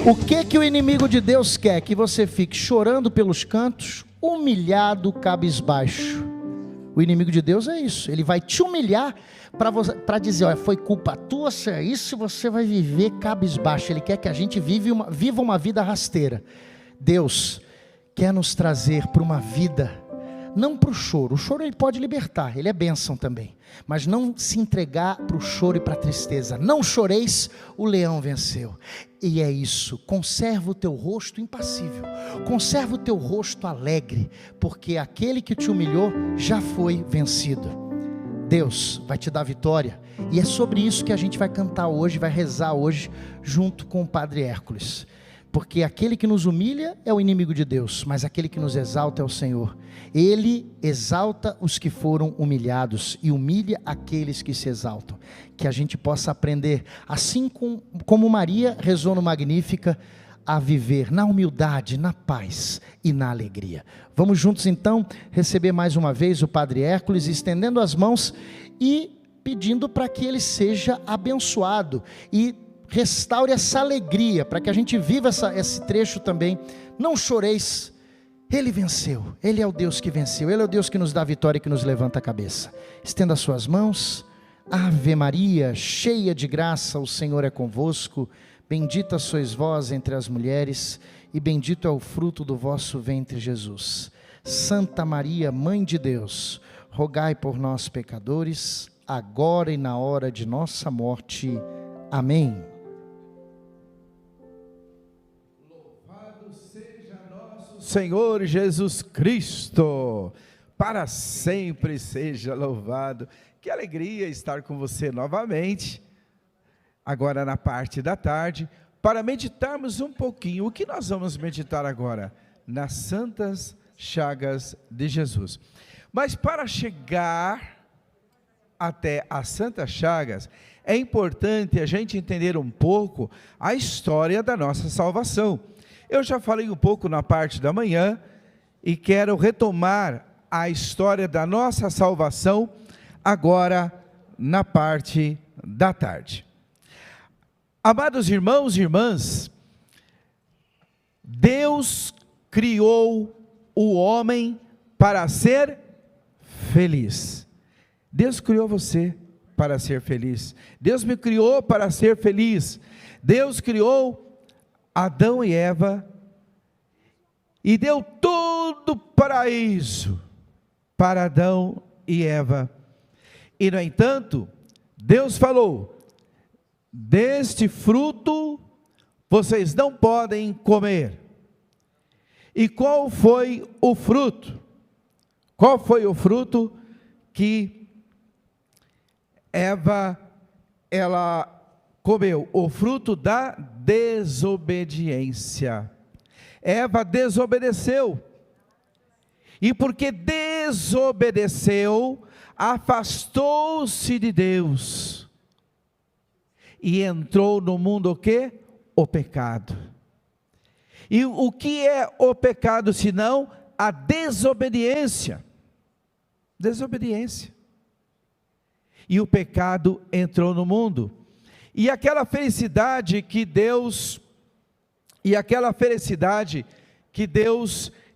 O que o inimigo de Deus quer? Que você fique chorando pelos cantos, humilhado, cabisbaixo. O inimigo de Deus é isso, ele vai te humilhar para dizer, olha, foi culpa tua, se é isso, você vai viver cabisbaixo. Ele quer que a gente viva uma vida rasteira. Deus quer nos trazer para uma vida, não para o choro ele pode libertar, ele é bênção também, mas não se entregar para o choro e para a tristeza. Não choreis, o leão venceu. E é isso, conserva o teu rosto impassível, conserva o teu rosto alegre, porque aquele que te humilhou já foi vencido. Deus vai te dar vitória, e é sobre isso que a gente vai cantar hoje, vai rezar hoje, junto com o Padre Hércules. Porque aquele que nos humilha é o inimigo de Deus, mas aquele que nos exalta é o Senhor. Ele exalta os que foram humilhados e humilha aqueles que se exaltam. Que a gente possa aprender, assim como Maria rezou no Magnífica, a viver na humildade, na paz e na alegria. Vamos juntos então receber mais uma vez o Padre Hércules, estendendo as mãos e pedindo para que ele seja abençoado e restaure essa alegria, para que a gente viva esse trecho também. Não choreis, ele venceu, ele é o Deus que venceu, ele é o Deus que nos dá vitória e que nos levanta a cabeça. Estenda as suas mãos. Ave Maria, cheia de graça, o Senhor é convosco, bendita sois vós entre as mulheres, e bendito é o fruto do vosso ventre, Jesus. Santa Maria, Mãe de Deus, rogai por nós pecadores, agora e na hora de nossa morte. Amém. Senhor Jesus Cristo, para sempre seja louvado. Que alegria estar com você novamente, agora na parte da tarde, para meditarmos um pouquinho. O que nós vamos meditar agora? Nas santas chagas de Jesus. Mas para chegar até as santas chagas, é importante a gente entender um pouco a história da nossa salvação. Eu já falei um pouco na parte da manhã e quero retomar a história da nossa salvação agora na parte da tarde. Amados irmãos e irmãs, Deus criou o homem para ser feliz. Deus criou você para ser feliz. Deus me criou para ser feliz. Deus criou Adão e Eva, e deu todo o paraíso para Adão e Eva. E no entanto, Deus falou: deste fruto vocês não podem comer. E qual foi o fruto? Qual foi o fruto que Eva, ela comeu? O fruto da desobediência. Eva desobedeceu, e porque desobedeceu, afastou-se de Deus, e entrou no mundo o quê? O pecado. E o que é o pecado, senão a desobediência? Desobediência. E o pecado entrou no mundo. E aquela felicidade que Deus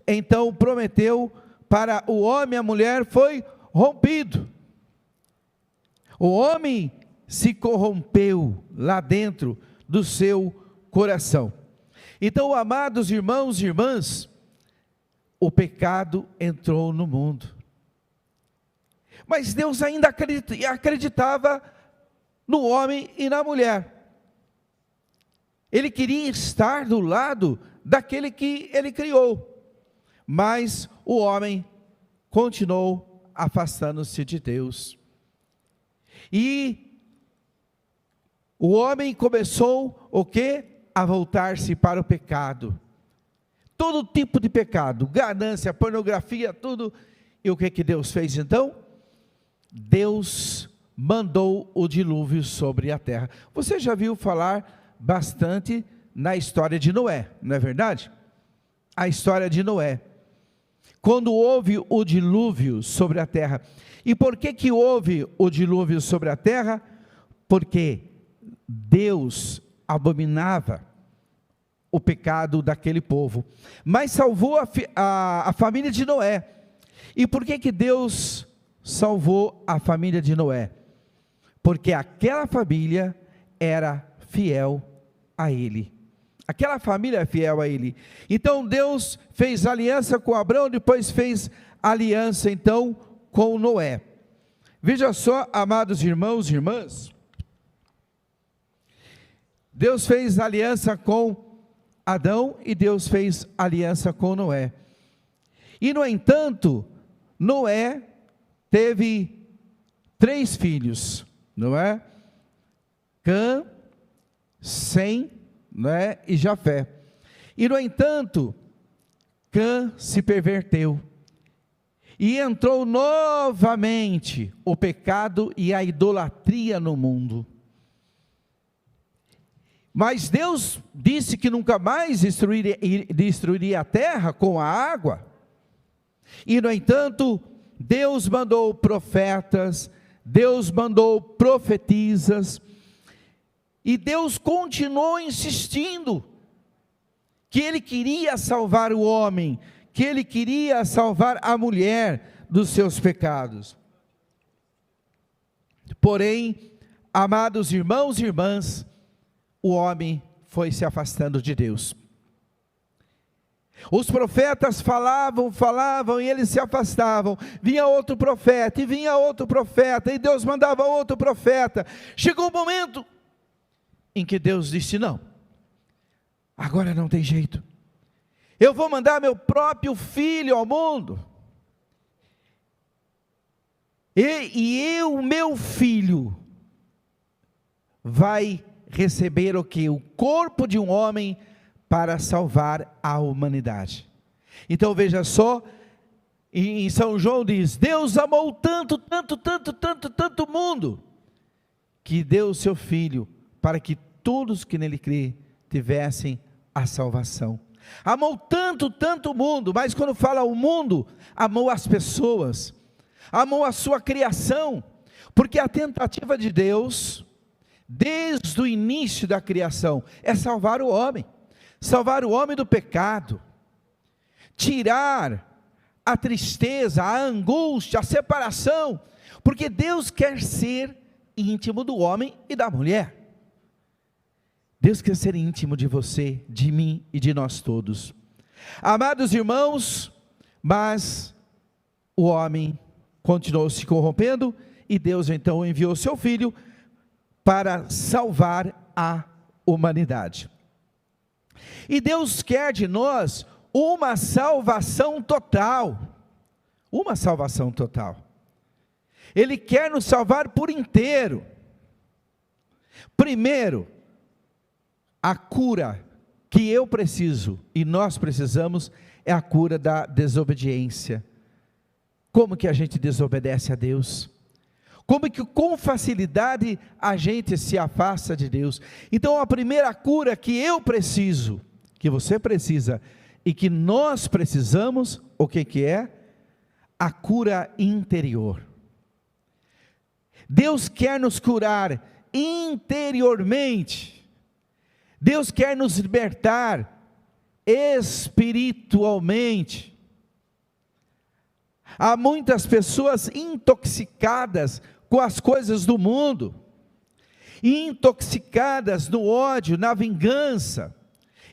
então prometeu para o homem e a mulher foi rompido. O homem se corrompeu lá dentro do seu coração. Então, amados irmãos e irmãs, o pecado entrou no mundo. Mas Deus ainda acreditava no homem e na mulher. Ele queria estar do lado daquele que ele criou, mas o homem continuou afastando-se de Deus. E o homem começou o quê? A voltar-se para o pecado. Todo tipo de pecado, ganância, pornografia, tudo. E o que Deus fez então? Deus mandou o dilúvio sobre a terra. Você já viu falar bastante na história de Noé, não é verdade? A história de Noé. Quando houve o dilúvio sobre a terra. E por que houve o dilúvio sobre a terra? Porque Deus abominava o pecado daquele povo, mas salvou a família de Noé. E por que Deus salvou a família de Noé? Porque aquela família era fiel a Ele. Aquela família é fiel a Ele. Então Deus fez aliança com Abraão, depois fez aliança então com Noé. Veja só, amados irmãos e irmãs, Deus fez aliança com Adão e Deus fez aliança com Noé. E no entanto, Noé teve 3 filhos, não é? Cã, Sem, né, e Jafé. E no entanto, Cã se perverteu e entrou novamente o pecado e a idolatria no mundo. Mas Deus disse que nunca mais destruiria a terra com a água. E no entanto, Deus mandou profetas, Deus mandou profetisas, e Deus continuou insistindo que Ele queria salvar o homem, que Ele queria salvar a mulher dos seus pecados. Porém, amados irmãos e irmãs, o homem foi se afastando de Deus. Os profetas falavam e eles se afastavam. Vinha outro profeta e vinha outro profeta, e Deus mandava outro profeta. Chegou um momento em que Deus disse: não, agora não tem jeito, eu vou mandar meu próprio filho ao mundo, o meu filho vai receber o que? O corpo de um homem para salvar a humanidade. Então veja só, em São João diz: Deus amou tanto o mundo, que deu o seu filho, para que todos que nele crê, tivessem a salvação. Amou tanto o mundo, mas quando fala o mundo, amou as pessoas, amou a sua criação, porque a tentativa de Deus, desde o início da criação, é salvar o homem do pecado, tirar a tristeza, a angústia, a separação, porque Deus quer ser íntimo do homem e da mulher. Deus quer ser íntimo de você, de mim e de nós todos. Amados irmãos, mas o homem continuou se corrompendo, e Deus então enviou o seu filho para salvar a humanidade. E Deus quer de nós uma salvação total. Uma salvação total. Ele quer nos salvar por inteiro. Primeiro, a cura que eu preciso e nós precisamos é a cura da desobediência. Como que a gente desobedece a Deus? Como que com facilidade a gente se afasta de Deus? Então a primeira cura que eu preciso, que você precisa e que nós precisamos, o que é? A cura interior. Deus quer nos curar interiormente. Deus quer nos libertar espiritualmente. Há muitas pessoas intoxicadas com as coisas do mundo, intoxicadas no ódio, na vingança,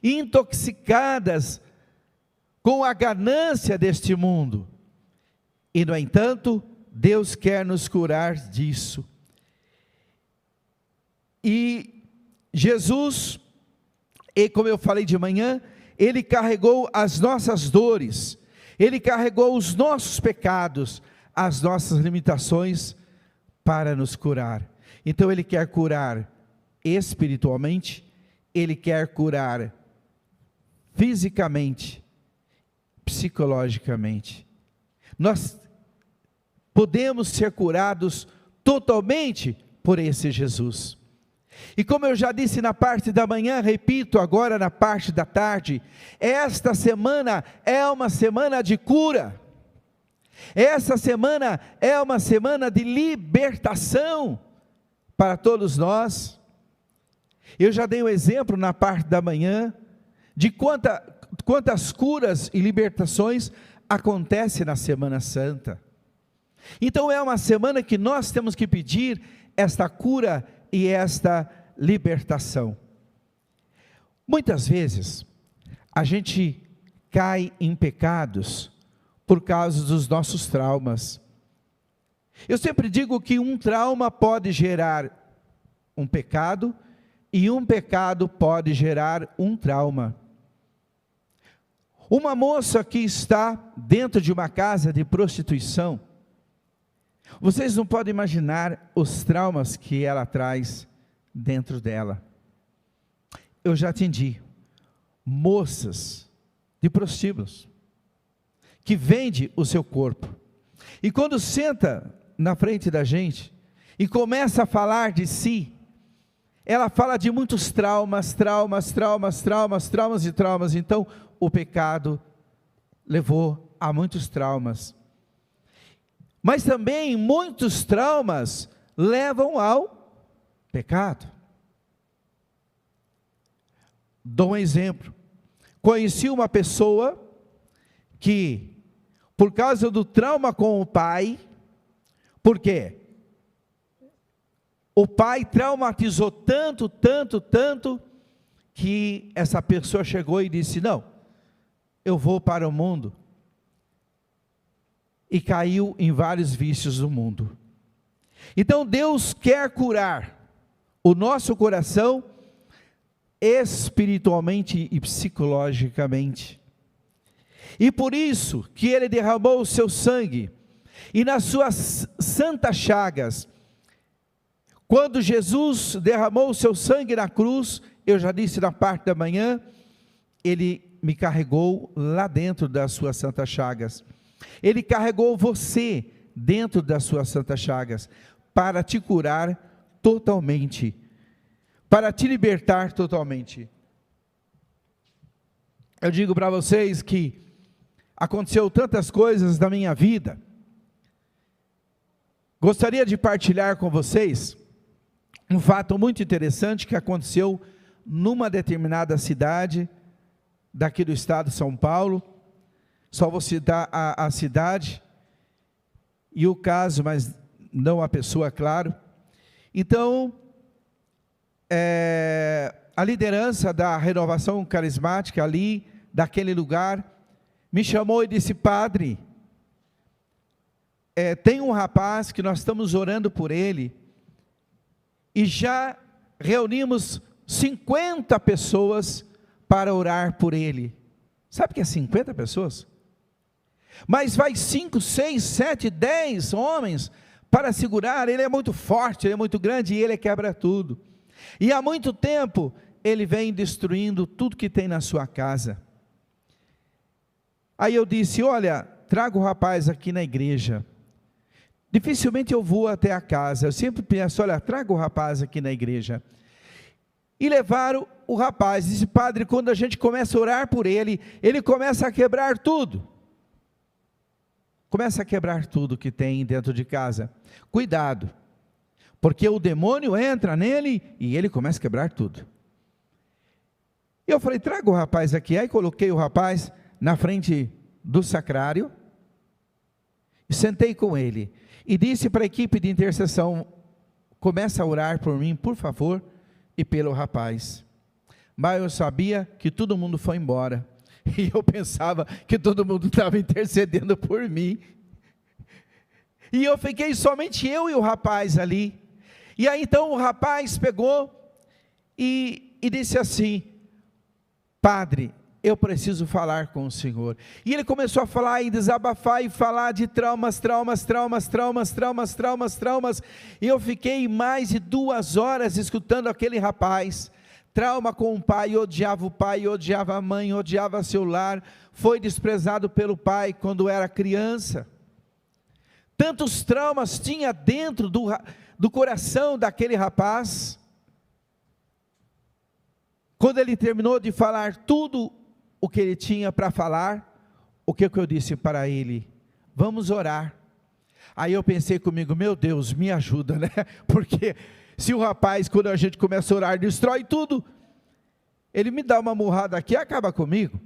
intoxicadas com a ganância deste mundo. E no entanto, Deus quer nos curar disso. E Jesus, e como eu falei de manhã, Ele carregou as nossas dores, Ele carregou os nossos pecados, as nossas limitações, para nos curar. Então Ele quer curar espiritualmente, Ele quer curar fisicamente, psicologicamente. Nós podemos ser curados totalmente por esse Jesus. E como eu já disse na parte da manhã, repito agora na parte da tarde, esta semana é uma semana de cura. Essa semana é uma semana de libertação para todos nós. Eu já dei um exemplo na parte da manhã, de quantas curas e libertações acontecem na Semana Santa. Então é uma semana que nós temos que pedir esta cura e esta libertação. Muitas vezes a gente cai em pecados por causa dos nossos traumas. Eu sempre digo que um trauma pode gerar um pecado e um pecado pode gerar um trauma. Uma moça que está dentro de uma casa de prostituição, vocês não podem imaginar os traumas que ela traz dentro dela. Eu já atendi moças de prostíbulos que vende o seu corpo, e quando senta na frente da gente e começa a falar de si, ela fala de muitos traumas, então o pecado levou a muitos traumas, mas também muitos traumas levam ao pecado. Dou um exemplo, conheci uma pessoa que, por causa do trauma com o pai, por quê? O pai traumatizou tanto, que essa pessoa chegou e disse, não, eu vou para o mundo, e caiu em vários vícios do mundo. Então Deus quer curar o nosso coração, espiritualmente e psicologicamente, e por isso que Ele derramou o seu sangue, e nas suas santas chagas, quando Jesus derramou o seu sangue na cruz, eu já disse na parte da manhã, Ele me carregou lá dentro das suas santas chagas, Ele carregou você dentro das suas santas chagas, para te curar totalmente, para te libertar totalmente. Eu digo para vocês que aconteceu tantas coisas na minha vida, gostaria de partilhar com vocês um fato muito interessante que aconteceu numa determinada cidade, daqui do estado de São Paulo. Só vou citar a cidade e o caso, mas não a pessoa, claro. Então, a liderança da renovação carismática ali, daquele lugar, me chamou e disse, padre, tem um rapaz que nós estamos orando por ele, e já reunimos 50 pessoas para orar por ele. Sabe o que é 50 pessoas? Mas vai 5, 6, 7, 10 homens para segurar. Ele é muito forte, ele é muito grande, e ele quebra tudo, e há muito tempo ele vem destruindo tudo que tem na sua casa. Aí eu disse, olha, traga o rapaz aqui na igreja. Dificilmente eu vou até a casa, eu sempre penso, olha, traga o rapaz aqui na igreja. E levaram o rapaz. Disse, padre, quando a gente começa a orar por ele, ele começa a quebrar tudo. Começa a quebrar tudo que tem dentro de casa. Cuidado, porque o demônio entra nele e ele começa a quebrar tudo. Eu falei, traga o rapaz aqui. Aí coloquei o rapaz na frente do sacrário, e sentei com ele, e disse para a equipe de intercessão, começa a orar por mim, por favor, e pelo rapaz. Mas eu sabia que todo mundo foi embora, e eu pensava que todo mundo estava intercedendo por mim, e eu fiquei somente eu e o rapaz ali. E aí então o rapaz pegou e disse assim, padre, eu preciso falar com o Senhor. E ele começou a falar e desabafar e falar de traumas, e eu fiquei mais de 2 horas escutando aquele rapaz. Trauma com o pai, odiava a mãe, odiava seu lar, foi desprezado pelo pai quando era criança. Tantos traumas tinha dentro do coração daquele rapaz. Quando ele terminou de falar tudo o que ele tinha para falar, o que eu disse para ele? Vamos orar. Aí eu pensei comigo, meu Deus, me ajuda, né? Porque se o rapaz, quando a gente começa a orar, destrói tudo, ele me dá uma murrada aqui e acaba comigo.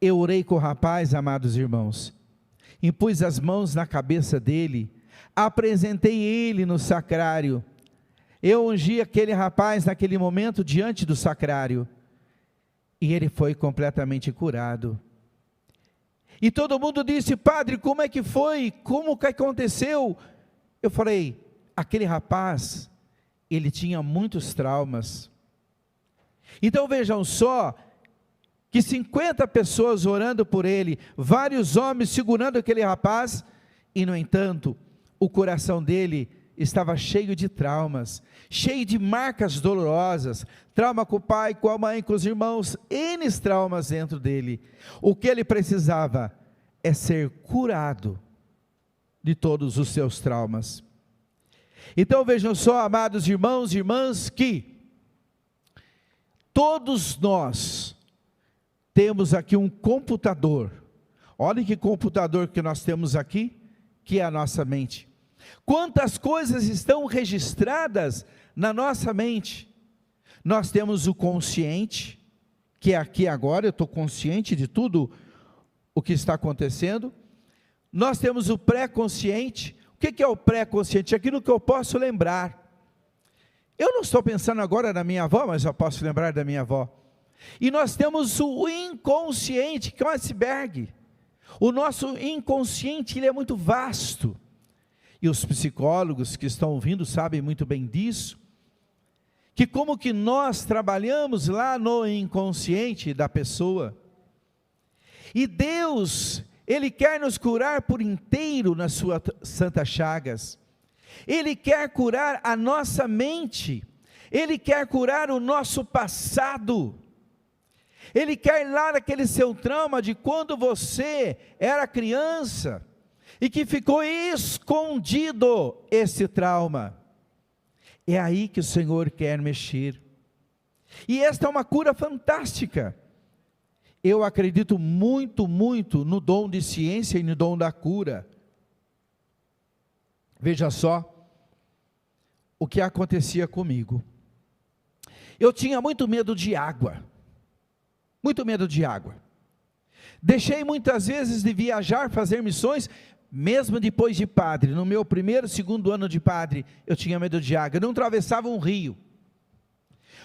Eu orei com o rapaz, amados irmãos, impus as mãos na cabeça dele, apresentei ele no sacrário, eu ungi aquele rapaz naquele momento diante do sacrário, e ele foi completamente curado. E todo mundo disse: padre, como é que foi? Como que aconteceu? Eu falei: aquele rapaz, ele tinha muitos traumas. Então vejam só, que 50 pessoas orando por ele, vários homens segurando aquele rapaz, e no entanto, o coração dele estava cheio de traumas, cheio de marcas dolorosas, trauma com o pai, com a mãe, com os irmãos, N traumas dentro dele. O que ele precisava é ser curado de todos os seus traumas. Então vejam só, amados irmãos e irmãs, que todos nós temos aqui um computador. Olha que computador que nós temos aqui, que é a nossa mente. Quantas coisas estão registradas na nossa mente? Nós temos o consciente, que é aqui agora, eu estou consciente de tudo o que está acontecendo. Nós temos o pré-consciente. O que é o pré-consciente? Aquilo que eu posso lembrar. Eu não estou pensando agora na minha avó, mas eu posso lembrar da minha avó. E nós temos o inconsciente, que é um iceberg. O nosso inconsciente, ele é muito vasto. E os psicólogos que estão ouvindo sabem muito bem disso, que como que nós trabalhamos lá no inconsciente da pessoa. E Deus, Ele quer nos curar por inteiro nas suas santas chagas. Ele quer curar a nossa mente, Ele quer curar o nosso passado, Ele quer ir lá naquele seu trauma de quando você era criança, e que ficou escondido esse trauma. É aí que o Senhor quer mexer, e esta é uma cura fantástica. Eu acredito muito, muito no dom de ciência e no dom da cura. Veja só o que acontecia comigo. Eu tinha muito medo de água, muito medo de água. Deixei muitas vezes de viajar, fazer missões, mesmo depois de padre. No meu primeiro, segundo ano de padre, eu tinha medo de água, eu não atravessava um rio.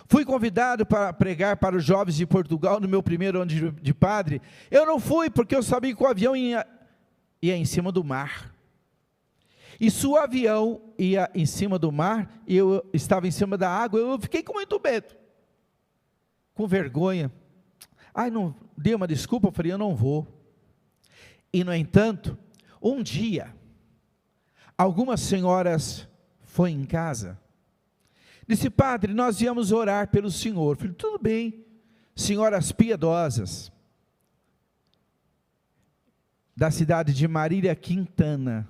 Fui convidado para pregar para os jovens de Portugal no meu primeiro ano de padre. Eu não fui porque eu sabia que o avião ia em cima do mar. E se o avião ia em cima do mar, e eu estava em cima da água, eu fiquei com muito medo, com vergonha. Não dei uma desculpa, eu falei: eu não vou. E no entanto, um dia, algumas senhoras foram em casa, disse: padre, nós íamos orar pelo senhor. Eu falei: tudo bem. Senhoras piedosas, da cidade de Marília Quintana.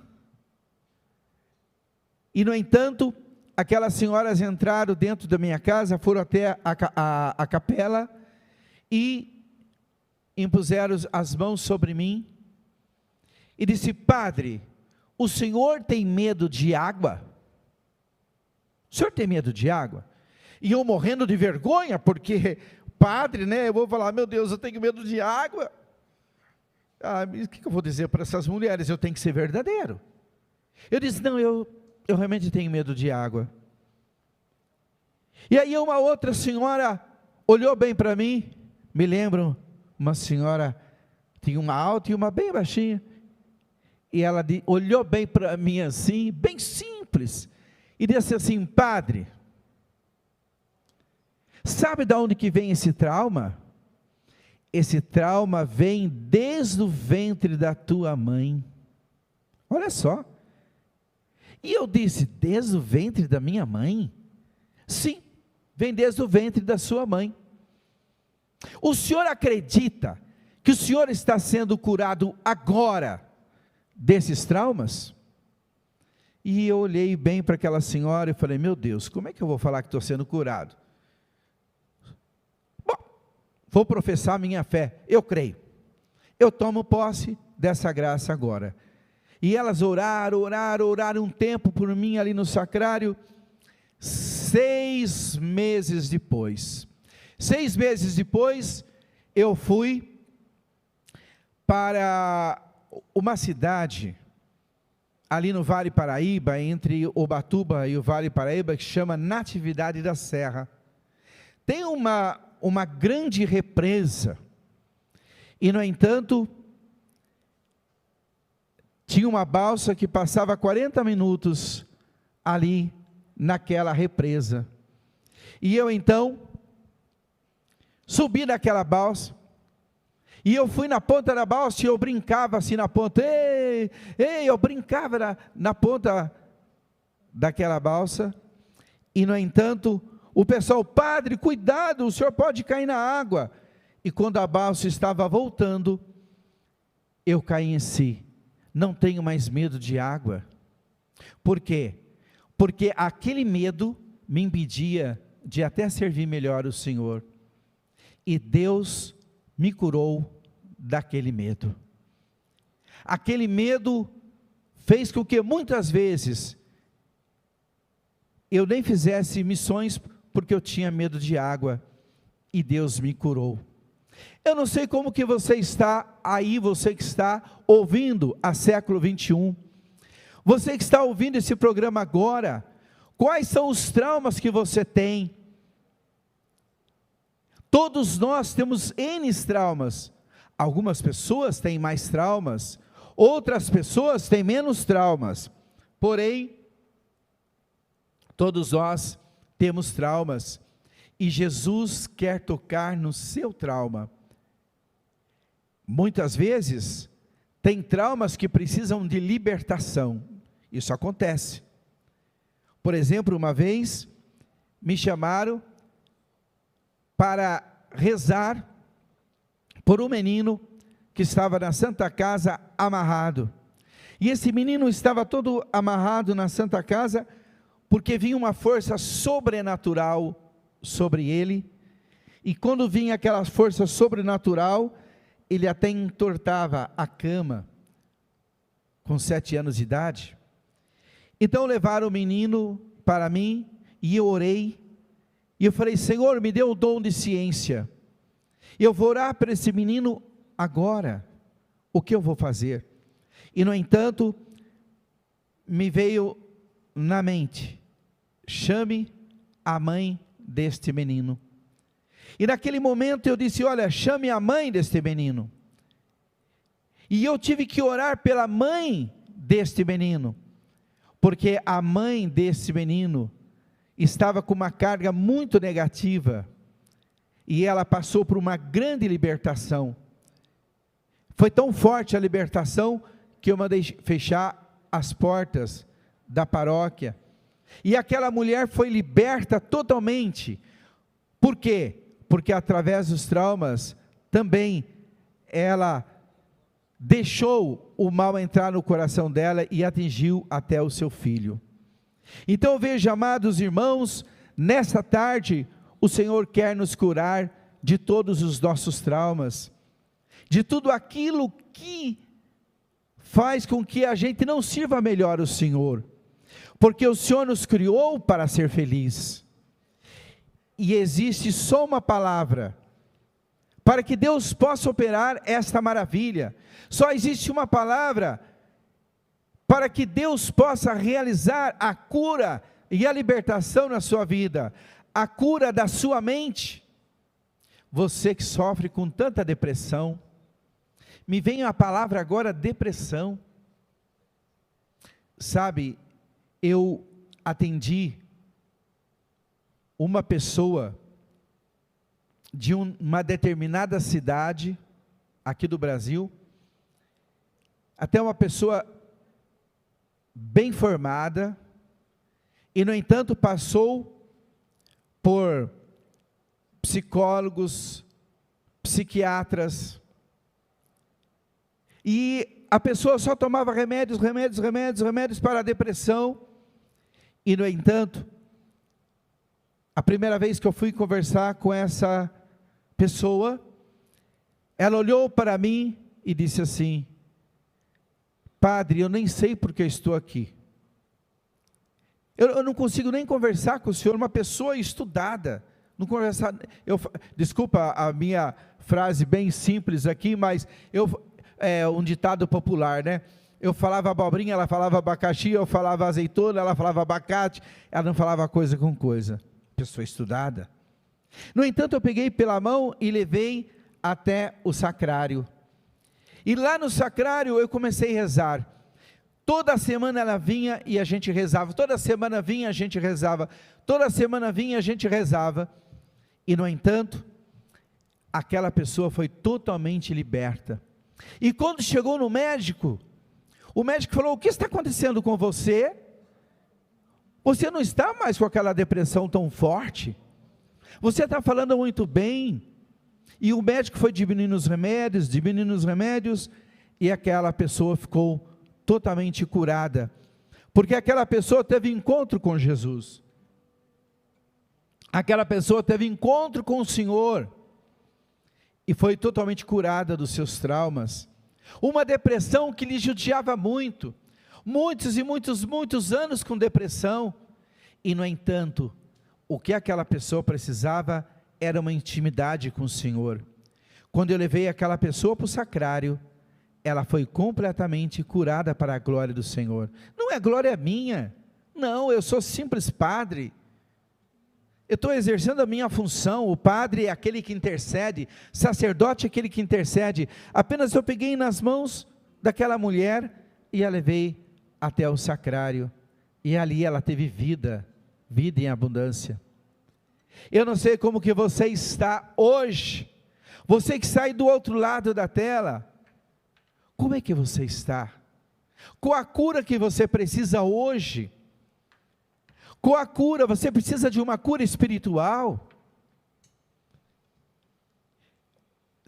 E no entanto, aquelas senhoras entraram dentro da minha casa, foram até a capela, e impuseram as mãos sobre mim, e disse: padre, o senhor tem medo de água? O senhor tem medo de água? E eu morrendo de vergonha, porque padre, eu vou falar: meu Deus, eu tenho medo de água. O que eu vou dizer para essas mulheres? Eu tenho que ser verdadeiro. Eu disse: não, eu realmente tenho medo de água. E aí uma outra senhora olhou bem para mim, me lembro, uma senhora, tinha uma alta e uma bem baixinha, e ela olhou bem para mim assim, bem simples, e disse assim: padre, sabe de onde que vem esse trauma? Esse trauma vem desde o ventre da tua mãe. Olha só. E eu disse: desde o ventre da minha mãe? Sim, vem desde o ventre da sua mãe. O senhor acredita que o senhor está sendo curado agora desses traumas? E eu olhei bem para aquela senhora e falei: meu Deus, como é que eu vou falar que estou sendo curado? Bom, vou professar a minha fé, eu creio, eu tomo posse dessa graça agora. E elas oraram um tempo por mim ali no sacrário. 6 meses depois, 6 meses depois, eu fui para uma cidade, ali no Vale Paraíba, entre Ubatuba e o Vale Paraíba, que chama Natividade da Serra. Tem uma grande represa, e no entanto, tinha uma balsa que passava 40 minutos ali naquela represa. E eu então subi naquela balsa, e eu fui na ponta da balsa, e eu brincava assim na ponta, eu brincava na ponta daquela balsa, e no entanto, o pessoal, padre, cuidado, o senhor pode cair na água. E quando a balsa estava voltando, eu caí em si. Não tenho mais medo de água. Por quê? Porque aquele medo me impedia de até servir melhor o Senhor. E Deus me curou daquele medo. Aquele medo fez com que muitas vezes eu nem fizesse missões, porque eu tinha medo de água, e Deus me curou. Eu não sei como que você está aí, você que está ouvindo a Século 21, você que está ouvindo esse programa agora, quais são os traumas que você tem? Todos nós temos N traumas. Algumas pessoas têm mais traumas, outras pessoas têm menos traumas, porém, todos nós temos traumas, e Jesus quer tocar no seu trauma. Muitas vezes, tem traumas que precisam de libertação, isso acontece. Por exemplo, uma vez, me chamaram para rezar por um menino que estava na Santa Casa amarrado, e esse menino estava todo amarrado na Santa Casa, porque vinha uma força sobrenatural sobre ele, e quando vinha aquela força sobrenatural, ele até entortava a cama, com 7 anos de idade. Então levaram o menino para mim, e eu orei, e eu falei, Senhor, me dê o dom de ciência, eu vou orar para esse menino agora, o que eu vou fazer? E no entanto, me veio na mente, chame a mãe deste menino. E naquele momento eu disse, olha, chame a mãe deste menino. E eu tive que orar pela mãe deste menino, porque a mãe desse menino estava com uma carga muito negativa, e ela passou por uma grande libertação. Foi tão forte a libertação, que eu mandei fechar as portas da paróquia, e aquela mulher foi liberta totalmente. Por quê? Porque através dos traumas, também ela deixou o mal entrar no coração dela, e atingiu até o seu filho. Então veja, amados irmãos, nessa tarde, o Senhor quer nos curar de todos os nossos traumas, de tudo aquilo que faz com que a gente não sirva melhor o Senhor, porque o Senhor nos criou para ser feliz, e existe só uma palavra, para que Deus possa operar esta maravilha, só existe uma palavra, para que Deus possa realizar a cura e a libertação na sua vida, a cura da sua mente. Você que sofre com tanta depressão, me vem a palavra agora, depressão. Sabe, eu atendi uma pessoa de uma determinada cidade aqui do Brasil, até uma pessoa bem formada, e no entanto passou por psicólogos, psiquiatras, e a pessoa só tomava remédios para a depressão, e no entanto, a primeira vez que eu fui conversar com essa pessoa, ela olhou para mim e disse assim, padre, eu nem sei porque eu estou aqui, eu não consigo nem conversar com o senhor, uma pessoa estudada, não conversar. Desculpa a minha frase bem simples aqui, mas um ditado popular, né? Eu falava abobrinha, ela falava abacaxi, eu falava azeitona, ela falava abacate, ela não falava coisa com coisa. Pessoa estudada. No entanto, eu peguei pela mão e levei até o sacrário. E lá no sacrário eu comecei a rezar. Toda semana ela vinha e a gente rezava. Toda semana vinha, a gente rezava. Toda semana vinha, a gente rezava. E no entanto, aquela pessoa foi totalmente liberta. E quando chegou no médico, o médico falou: o que está acontecendo com você? Você não está mais com aquela depressão tão forte? Você está falando muito bem. E o médico foi diminuindo os remédios, e aquela pessoa ficou totalmente curada, porque aquela pessoa teve encontro com Jesus, aquela pessoa teve encontro com o Senhor, e foi totalmente curada dos seus traumas. Uma depressão que lhe judiava muito, muitos anos com depressão, e no entanto, o que aquela pessoa precisava era uma intimidade com o Senhor. Quando eu levei aquela pessoa para o sacrário, ela foi completamente curada para a glória do Senhor. Não é glória minha, não, eu sou simples padre, eu estou exercendo a minha função. O padre é aquele que intercede, sacerdote é aquele que intercede. Apenas eu peguei nas mãos daquela mulher e a levei até o sacrário, e ali ela teve vida em abundância. Eu não sei como que você está hoje, você que está aí do outro lado da tela, como é que você está? Com a cura que você precisa hoje? Com a cura, você precisa de uma cura espiritual?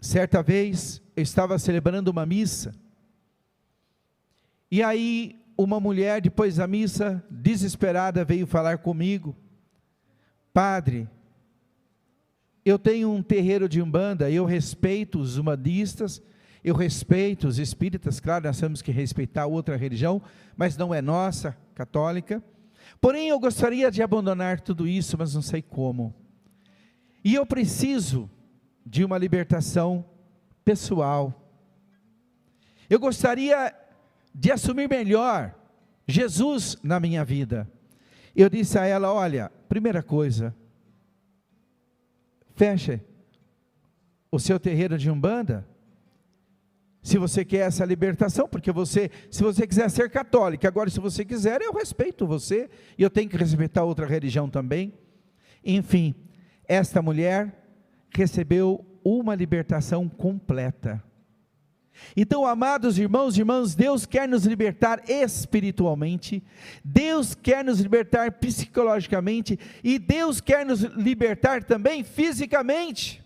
Certa vez, eu estava celebrando uma missa, e aí uma mulher, depois da missa, desesperada, veio falar comigo: padre, eu tenho um terreiro de umbanda, eu respeito os umbandistas, eu respeito os espíritas, claro, nós temos que respeitar outra religião, mas não é nossa, católica, porém eu gostaria de abandonar tudo isso, mas não sei como, e eu preciso de uma libertação pessoal, eu gostaria de assumir melhor Jesus na minha vida. Eu disse a ela: olha, primeira coisa, feche o seu terreiro de umbanda, se você quer essa libertação, porque se você quiser ser católica, agora se você quiser, eu respeito você, e eu tenho que respeitar outra religião também. Enfim, esta mulher recebeu uma libertação completa. Então, amados irmãos e irmãs, Deus quer nos libertar espiritualmente, Deus quer nos libertar psicologicamente, e Deus quer nos libertar também fisicamente.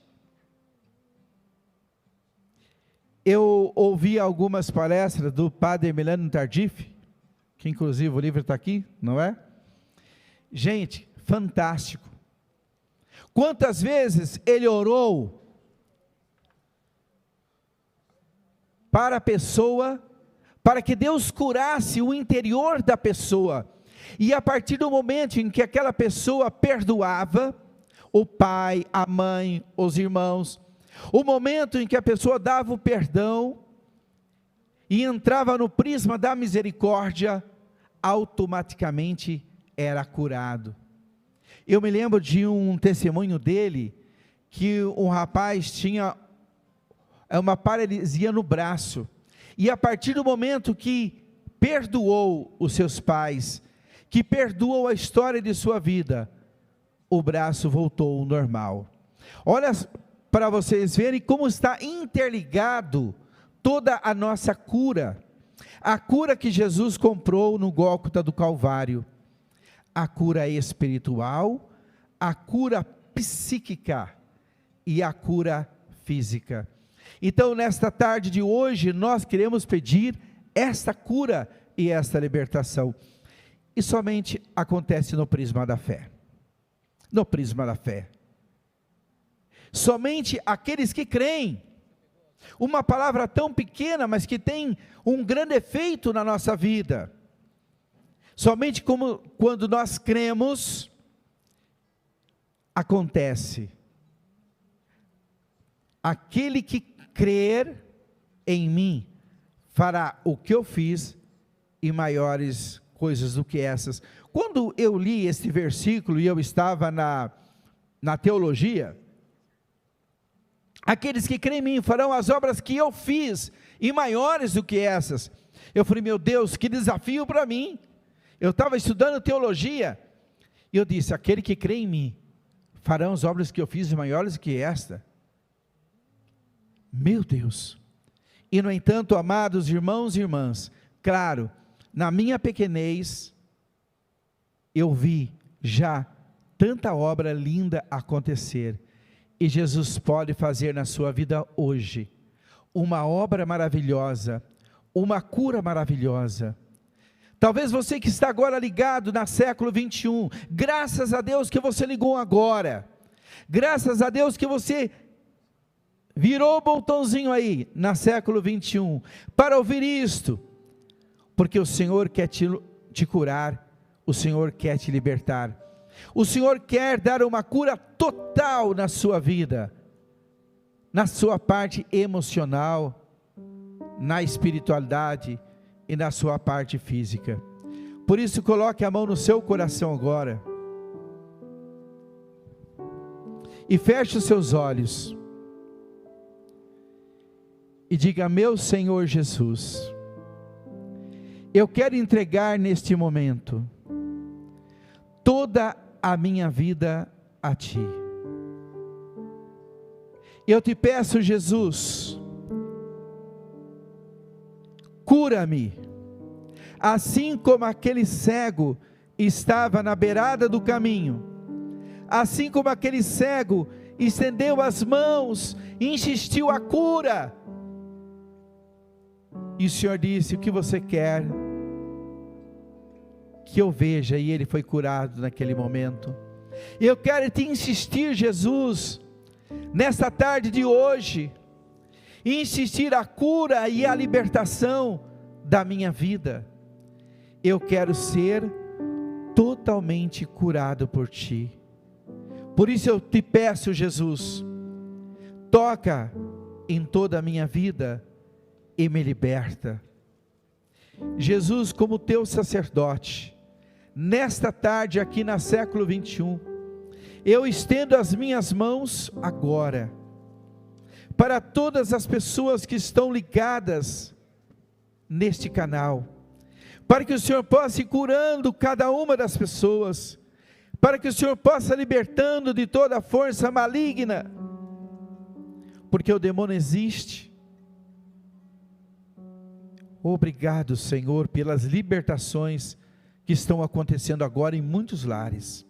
Eu ouvi algumas palestras do padre Milano Tardif, que inclusive o livro está aqui, não é? Gente, fantástico. Quantas vezes ele orou para a pessoa, para que Deus curasse o interior da pessoa, e a partir do momento em que aquela pessoa perdoava, o pai, a mãe, os irmãos, o momento em que a pessoa dava o perdão, e entrava no prisma da misericórdia, automaticamente era curado. Eu me lembro de um testemunho dele, que um rapaz tinha uma paralisia no braço, e a partir do momento que perdoou os seus pais, que perdoou a história de sua vida, o braço voltou ao normal. Olha para vocês verem como está interligado toda a nossa cura, a cura que Jesus comprou no Gólgota do Calvário, a cura espiritual, a cura psíquica e a cura física. Então, nesta tarde de hoje, nós queremos pedir esta cura e esta libertação, e somente acontece no prisma da fé, no prisma da fé, somente aqueles que creem, uma palavra tão pequena, mas que tem um grande efeito na nossa vida, somente quando nós cremos, acontece? Aquele que crer em mim fará o que eu fiz e maiores coisas do que essas. Quando eu li este versículo e eu estava na teologia, aqueles que creem em mim farão as obras que eu fiz e maiores do que essas. Eu falei, meu Deus, que desafio para mim. Eu estava estudando teologia e eu disse, aquele que crê em mim farão as obras que eu fiz e maiores do que esta. Meu Deus. E no entanto, amados irmãos e irmãs, claro, na minha pequenez, eu vi já tanta obra linda acontecer, e Jesus pode fazer na sua vida hoje, uma obra maravilhosa, uma cura maravilhosa. Talvez você que está agora ligado na século 21, graças a Deus que você ligou agora, graças a Deus que você virou o botãozinho aí, na século 21, para ouvir isto, porque o Senhor quer te curar, o Senhor quer te libertar, o Senhor quer dar uma cura total na sua vida, na sua parte emocional, na espiritualidade e na sua parte física. Por isso coloque a mão no seu coração agora, e feche os seus olhos, e diga, meu Senhor Jesus, eu quero entregar neste momento, toda a minha vida a Ti. Eu te peço, Jesus, cura-me, assim como aquele cego estava na beirada do caminho, assim como aquele cego estendeu as mãos, insistiu a cura, e o Senhor disse, o que você quer que eu veja? E ele foi curado naquele momento. Eu quero te insistir, Jesus, nesta tarde de hoje, insistir a cura e a libertação da minha vida. Eu quero ser totalmente curado por Ti. Por isso eu te peço, Jesus, toca em toda a minha vida e me liberta. Jesus, como teu sacerdote, nesta tarde aqui na século 21, eu estendo as minhas mãos agora, para todas as pessoas que estão ligadas neste canal, para que o Senhor possa ir curando cada uma das pessoas, para que o Senhor possa libertando de toda a força maligna, porque o demônio existe. Obrigado, Senhor, pelas libertações que estão acontecendo agora em muitos lares.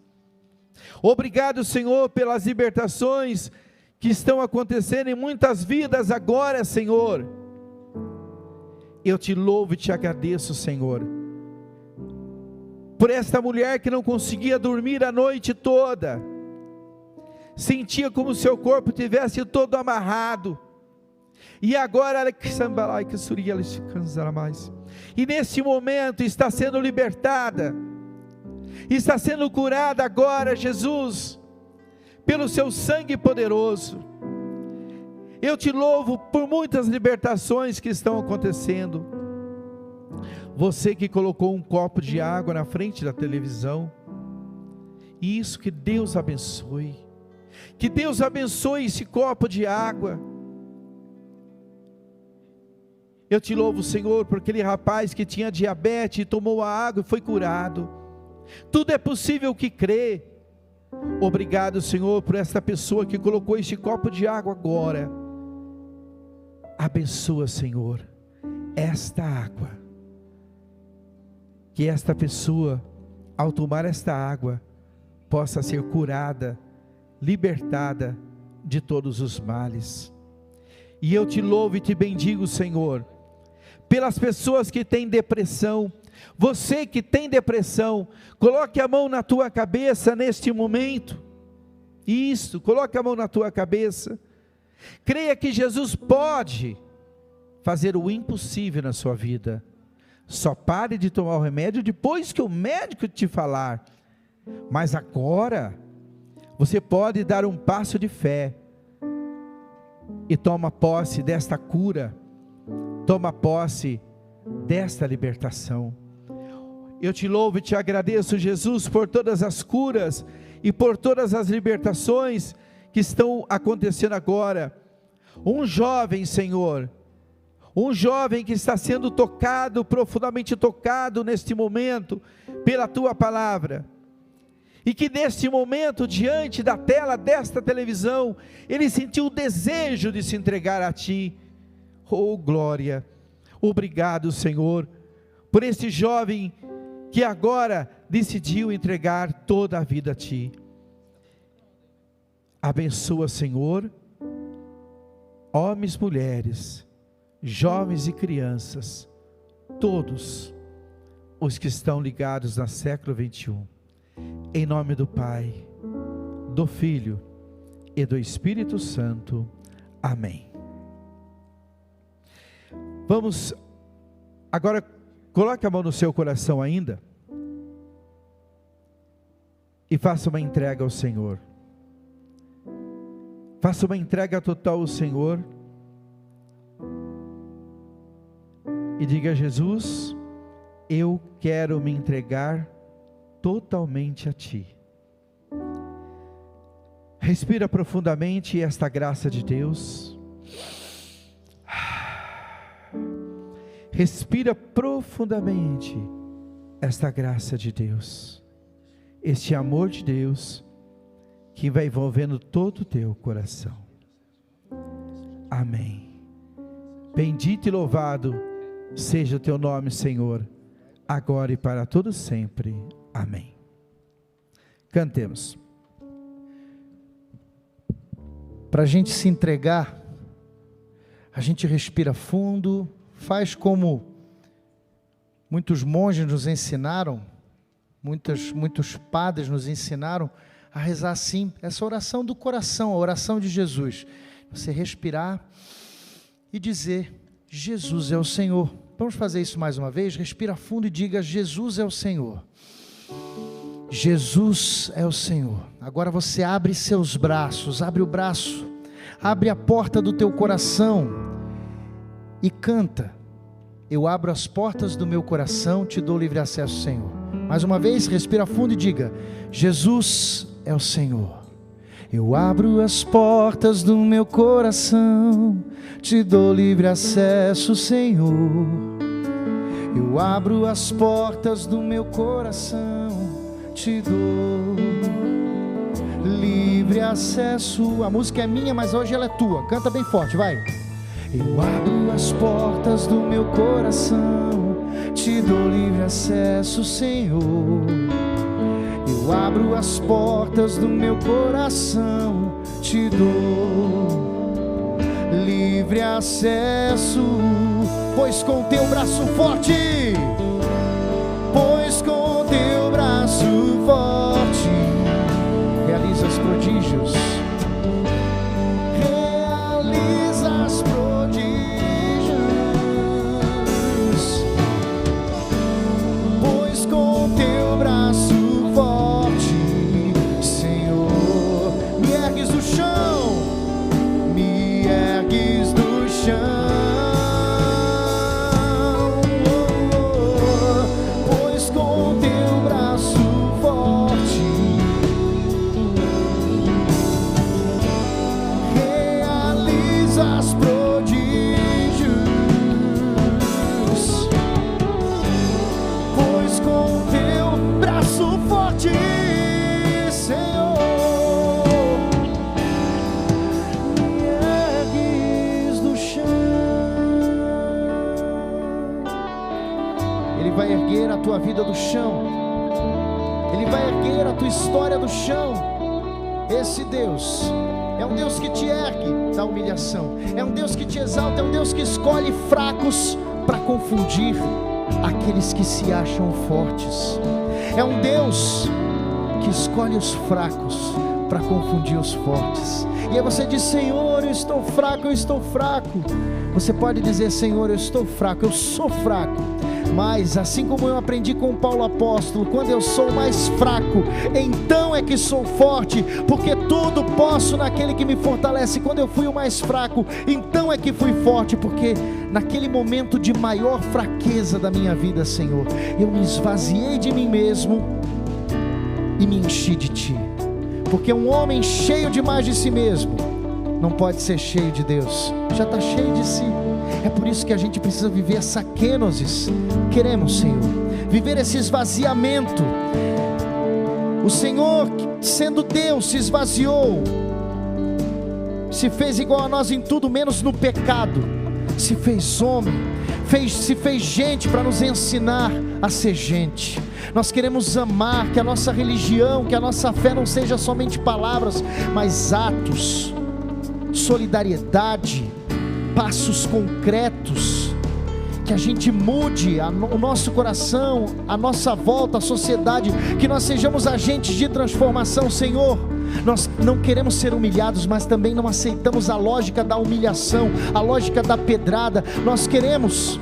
Obrigado, Senhor, pelas libertações que estão acontecendo em muitas vidas agora, Senhor. Eu te louvo e te agradeço, Senhor, por esta mulher que não conseguia dormir a noite toda, sentia como seu corpo tivesse todo amarrado, e agora, e neste momento está sendo libertada, está sendo curada agora, Jesus, pelo seu sangue poderoso. Eu te louvo por muitas libertações que estão acontecendo. Você que colocou um copo de água na frente da televisão, isso, que Deus abençoe, que Deus abençoe esse copo de água. Eu te louvo, Senhor, por aquele rapaz que tinha diabetes e tomou a água e foi curado. Tudo é possível que crê. Obrigado, Senhor, por esta pessoa que colocou este copo de água agora. Abençoa, Senhor, esta água, que esta pessoa, ao tomar esta água, possa ser curada, libertada de todos os males. E eu te louvo e te bendigo, Senhor, pelas pessoas que têm depressão. Você que tem depressão, coloque a mão na tua cabeça neste momento. Isso, coloque a mão na tua cabeça. Creia que Jesus pode fazer o impossível na sua vida. Só pare de tomar o remédio depois que o médico te falar. Mas agora, você pode dar um passo de fé e toma posse desta cura, toma posse desta libertação. Eu te louvo e te agradeço, Jesus, por todas as curas e por todas as libertações que estão acontecendo agora. Um jovem, Senhor, um jovem que está sendo tocado, profundamente tocado neste momento, pela Tua palavra, e que neste momento, diante da tela desta televisão, ele sentiu o desejo de se entregar a Ti. Oh glória, obrigado, Senhor, por este jovem que agora decidiu entregar toda a vida a Ti. Abençoa, Senhor, homens, mulheres, jovens e crianças, todos os que estão ligados na século 21, em nome do Pai, do Filho e do Espírito Santo, amém. Vamos agora, coloque a mão no seu coração ainda, e faça uma entrega ao Senhor, faça uma entrega total ao Senhor, e diga: Jesus, eu quero me entregar totalmente a Ti. Respira profundamente esta graça de Deus, respira profundamente esta graça de Deus, este amor de Deus, que vai envolvendo todo o teu coração. Amém. Bendito e louvado seja o Teu nome, Senhor, agora e para todo sempre. Amém. Cantemos. Para a gente se entregar, a gente respira fundo, faz como muitos monges nos ensinaram, muitos padres nos ensinaram a rezar assim, essa oração do coração, a oração de Jesus. Você respirar e dizer: Jesus é o Senhor. Vamos fazer isso mais uma vez? Respira fundo e diga: Jesus é o Senhor. Jesus é o Senhor. Agora você abre seus braços, abre o braço, abre a porta do teu coração e canta: eu abro as portas do meu coração, te dou livre acesso, Senhor. Mais uma vez, respira fundo e diga: Jesus é o Senhor. Eu abro as portas do meu coração, te dou livre acesso, Senhor. Eu abro as portas do meu coração, te dou livre acesso. A música é minha, mas hoje ela é tua. Canta bem forte, vai. Eu abro as portas do meu coração, te dou livre acesso, Senhor. Eu abro as portas do meu coração, te dou livre acesso. Pois com teu braço forte, pois com teu braço forte, realizas prodígios, realizas prodígios. Pois com teu braço forte, Senhor, me ergues do chão, me ergues do chão. A tua vida do chão, Ele vai erguer a tua história do chão. Esse Deus é um Deus que te ergue da humilhação, é um Deus que te exalta, é um Deus que escolhe fracos para confundir aqueles que se acham fortes. É um Deus que escolhe os fracos para confundir os fortes. E aí você diz: Senhor, eu estou fraco, eu estou fraco. Você pode dizer: Senhor, eu estou fraco, eu sou fraco, Mas assim como eu aprendi com Paulo apóstolo, quando eu sou mais fraco, então é que sou forte, porque tudo posso naquele que me fortalece. Quando eu fui o mais fraco, então é que fui forte, porque naquele momento de maior fraqueza da minha vida, Senhor, eu me esvaziei de mim mesmo e me enchi de Ti. Porque um homem cheio demais de si mesmo não pode ser cheio de Deus, já está cheio de si. É por isso que a gente precisa viver essa kenosis. Queremos, Senhor, viver esse esvaziamento. O Senhor, sendo Deus, se esvaziou, se fez igual a nós em tudo, menos no pecado. Se fez homem, se fez gente para nos ensinar a ser gente. Nós queremos amar, que a nossa religião, que a nossa fé não seja somente palavras, mas atos, solidariedade, passos concretos, que a gente mude o nosso coração, a nossa volta, a sociedade, que nós sejamos agentes de transformação. Senhor, nós não queremos ser humilhados, mas também não aceitamos a lógica da humilhação, a lógica da pedrada. Nós queremos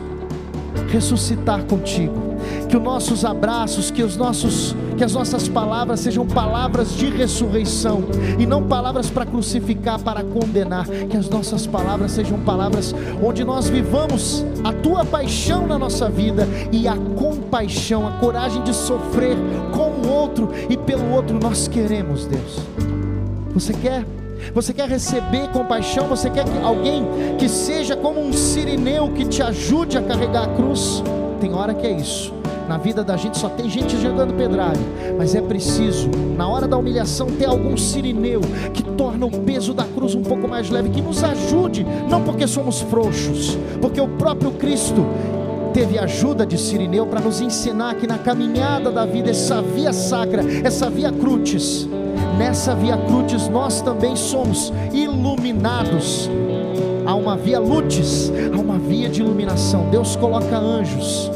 ressuscitar contigo, que os nossos abraços, que as nossas palavras sejam palavras de ressurreição, e não palavras para crucificar, para condenar. Que as nossas palavras sejam palavras onde nós vivamos a Tua paixão na nossa vida, e a compaixão, a coragem de sofrer com o outro e pelo outro. Nós queremos, Deus. Você quer receber compaixão? Você quer que alguém que seja como um sirineu, que te ajude a carregar a cruz? Tem hora que é isso. Na vida da gente só tem gente jogando pedrada, mas é preciso, na hora da humilhação, ter algum sirineu que torna o peso da cruz um pouco mais leve, que nos ajude, não porque somos frouxos, porque o próprio Cristo teve ajuda de sirineu para nos ensinar que na caminhada da vida, essa via sacra, essa via crucis, nessa via crucis nós também somos iluminados. Há uma via lutis, há uma via de iluminação. Deus coloca anjos.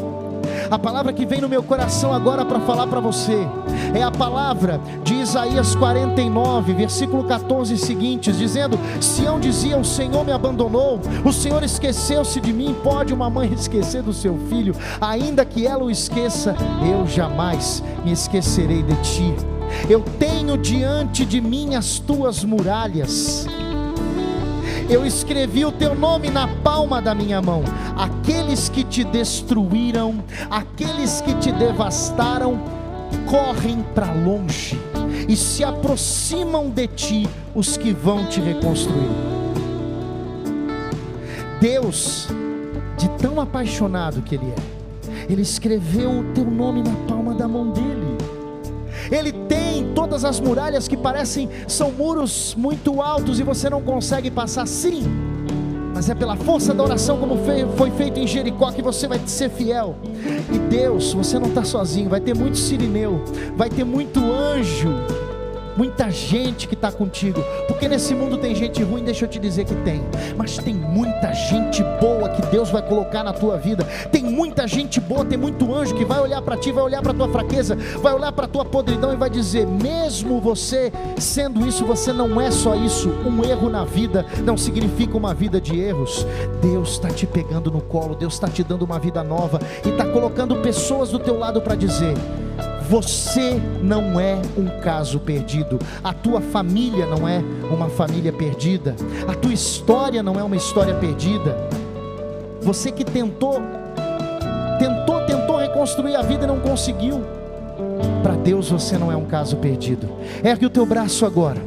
A palavra que vem no meu coração agora para falar para você é a palavra de Isaías 49, versículo 14 seguintes, dizendo: Sião dizia, o Senhor me abandonou, o Senhor esqueceu-se de mim. Pode uma mãe esquecer do seu filho? Ainda que ela o esqueça, eu jamais me esquecerei de ti. Eu tenho diante de mim as tuas muralhas, eu escrevi o teu nome na palma da minha mão. Aqueles que te destruíram, aqueles que te devastaram, correm para longe, e se aproximam de ti os que vão te reconstruir. Deus, de tão apaixonado que Ele é, Ele escreveu o teu nome na palma da mão dEle. Ele tem todas as muralhas que são muros muito altos e você não consegue passar, sim, mas é pela força da oração, como foi feito em Jericó, que você vai ser fiel. E Deus, você não está sozinho, vai ter muito sirineu, vai ter muito anjo, muita gente que está contigo, porque nesse mundo tem gente ruim, deixa eu te dizer que tem, mas tem muita gente boa que Deus vai colocar na tua vida. Tem muita gente boa, tem muito anjo que vai olhar para ti, vai olhar para a tua fraqueza, vai olhar para a tua podridão e vai dizer: mesmo você sendo isso, você não é só isso. Um erro na vida não significa uma vida de erros. Deus está te pegando no colo, Deus está te dando uma vida nova, e está colocando pessoas do teu lado para dizer: você não é um caso perdido, a tua família não é uma família perdida, a tua história não é uma história perdida. Você que tentou reconstruir a vida e não conseguiu, para Deus você não é um caso perdido. Ergue o teu braço agora,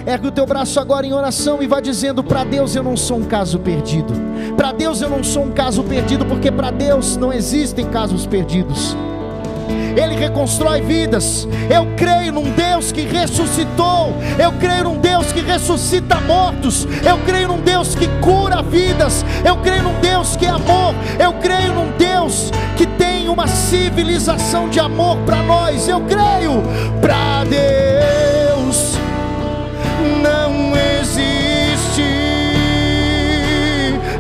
ergue o teu braço agora em oração e vá dizendo: para Deus eu não sou um caso perdido, para Deus eu não sou um caso perdido, porque para Deus não existem casos perdidos. Ele reconstrói vidas. Eu creio num Deus que ressuscitou, eu creio num Deus que ressuscita mortos, eu creio num Deus que cura vidas, eu creio num Deus que é amor, eu creio num Deus que tem uma civilização de amor para nós. Eu creio. Para Deus não existe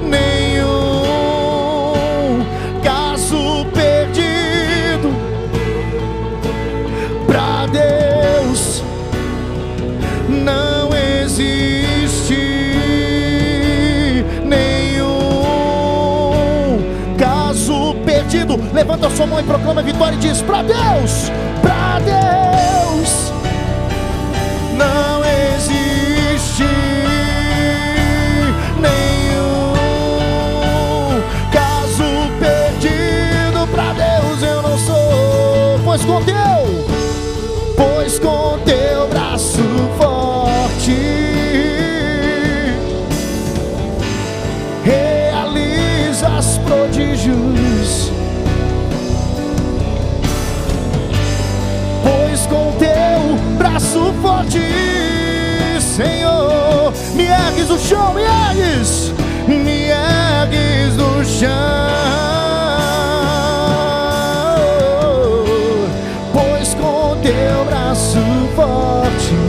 nenhum caso perdido. Para Deus não existe nenhum caso perdido. Levanta a sua mão e proclama a vitória e diz: para Deus não existe nenhum caso perdido. Para Deus eu não sou, pois com teu braço forte realizas prodígios. Pois com teu braço forte, Senhor, me ergues do chão, me ergues do chão. Pois com teu braço forte